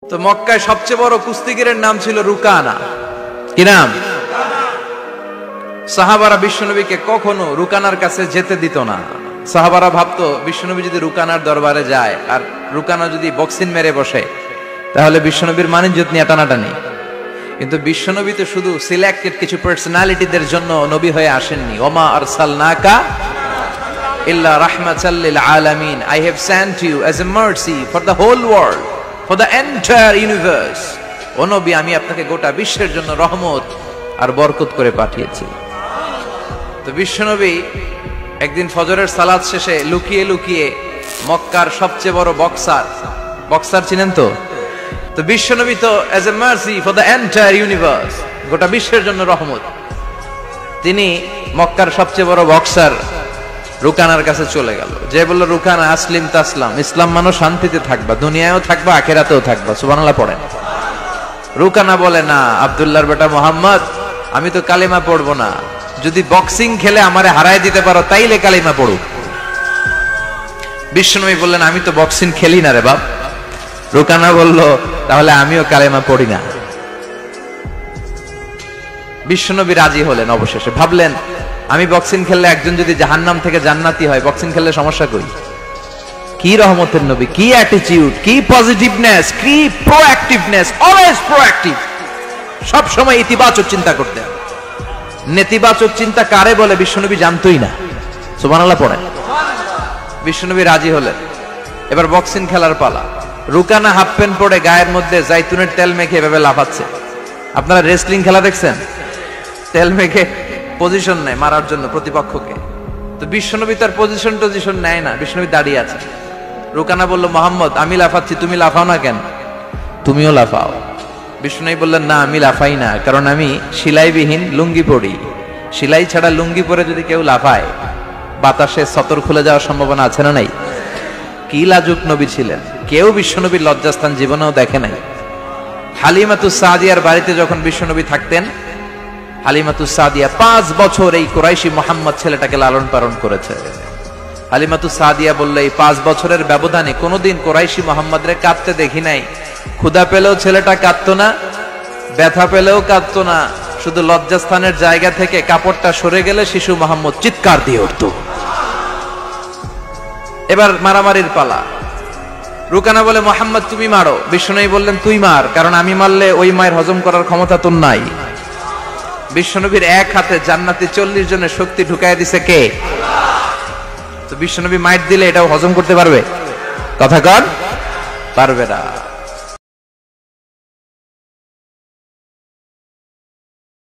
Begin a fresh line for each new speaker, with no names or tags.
তো মক্কায় সবচেয়ে বড় কুস্তিগিরের নাম ছিল রুকানা। কি নাম? সাহাবারা বিশ্বনবীকে কখনো রুকানার কাছে যেতে দিত না। সাহাবারা ভাবতো বিশ্বনবী যদি রুকানার দরবারে যায় আর রুকানা যদি বক্সিং মেরে বসে তাহলে বিশ্বনবীর মানিজ্যত নিয়ে টানাটানি। কিন্তু বিশ্বনবী তো শুধু সিলেক্টেড কিছু পার্সোনালিটিদের জন্য নবী হয়ে আসেননি। ওমা আরসালনাকা ইল্লা রাহমাতাল লিল আলামিন, I have sent you as a mercy for the whole world, for the entire universe. ও নবী, আমি আপনাকে গোটা বিশ্বের জন্য রহমত আর বরকত করে পাঠিয়েছি। তো বিশ্বনবী একদিন ফজরের সালাত শেষে লুকিয়ে লুকিয়ে মক্কার সবচেয়ে বড় বক্সার চিনেন তো? তো বিশ্বনবী তো as a mercy for the entire universe, গোটা বিশ্বের জন্য রহমত, তিনি মক্কার সবচেয়ে বড় বক্সার রুকানার কাছে চলে গেল। যে বলল, রুকানা আসলিম তাসলাম, ইসলাম মানো শান্তিতে থাকবা, দুনিয়ায়ও থাকবা আখিরাতেও থাকবা। সুবহানাল্লাহ পড়েন। রুকানা বলে, না আব্দুল্লাহর বেটা মোহাম্মদ, আমি তো কালিমা পড়বো না, যদি বক্সিং খেলে আমারে হারায় দিতে পারো তাইলে কালিমা পড়ো। বিশ্বনবী বললেন, আমি তো বক্সিং খেলি না রে বাপ। রুকানা বলল, তাহলে আমিও কালিমা পড়ি না। বিশ্বনবী রাজি হলেন। অবশেষে ভাবলেন, আমি বক্সিং খেললে একজন যদি জাহান্নাম থেকে জান্নাতি হয়, বক্সিং খেললে সমস্যা কই? কি রহমতের নবী, কি অ্যাটিটিউড, কি পজিটিভনেস, কি প্রোঅ্যাক্টিভনেস, অলওয়েজ প্রোঅ্যাক্টিভ। সব সময় ইতিবাচক চিন্তা করতেন। নেতিবাচক চিন্তা কারে বলে বিশ্বনবী জানতোই না। সুবহানাল্লাহ পড়েন। বিশ্বনবী রাজি হলেন। এবার বক্সিং খেলার পালা। রুকানা হাফ প্যান্ট পরে গায়ের মধ্যে জাইতুনের তেল মেখে এভাবে লাফাচ্ছে। আপনারা রেসলিং খেলা দেখছেন? তেল মেখে পজিশন নেয় মারার জন্য প্রতিপক্ষকে। তো বিশ্বনবী তার পজিশন নেয় না, বিশ্বনবী দাঁড়িয়ে আছে। রুকানা বলল, মোহাম্মদ, আমি লাফাচ্ছি, তুমি লাফাও না কেন? তুমিও লাফাও। বিশ্বনবী বললেন, না আমি লাফাই না, কারণ আমি সেলাইবিহীন লুঙ্গি পরি। সেলাই ছাড়া লুঙ্গি পরে যদি কেউ লাফায় বাতাসে সতর খুলে যাওয়ার সম্ভাবনা আছে না নাই? কি লাজুক নবী ছিলেন, কেউ বিশ্বনবীর লজ্জাস্থান জীবনেও দেখে নাই। হালিমাতুস সাদিয়ার বাড়িতে যখন বিশ্বনবী থাকতেন, হালিমাতুস সাদিয়া 5 বছর এই কুরাইশি মুহাম্মদ ছেলেটাকে লালন পালন করেছে। হালিমাতুস সাদিয়া বলল, এই 5 বছরের ব্যবধানে কোনোদিন কুরাইশি মুহাম্মদরে কাঁদতে দেখি নাই। ক্ষুধা পেলেও ছেলেটা কাঁদতো না, ব্যথা পেলেও কাঁদতো না, শুধু লজ্জাস্থানের জায়গা থেকে কাপড়টা সরে গেলে শিশু মুহাম্মদ চিৎকার দিয়ে উঠত। এবার মারামারির পালা। রুকানা বলে, মুহাম্মদ তুমি মারো। বিশ্বনবী বললেন, তুই মার, কারণ আমি মারলে ওই মায়ের হজম করার ক্ষমতা তোর নাই। বিশ্বনবীর এক হাতে জান্নাতি 40 জনের শক্তি ঢুকায় দিছে কে? তো বিশ্বনবী মাইট দিলে এটাও হজম করতে পারবে? কথা কর, পারবে না।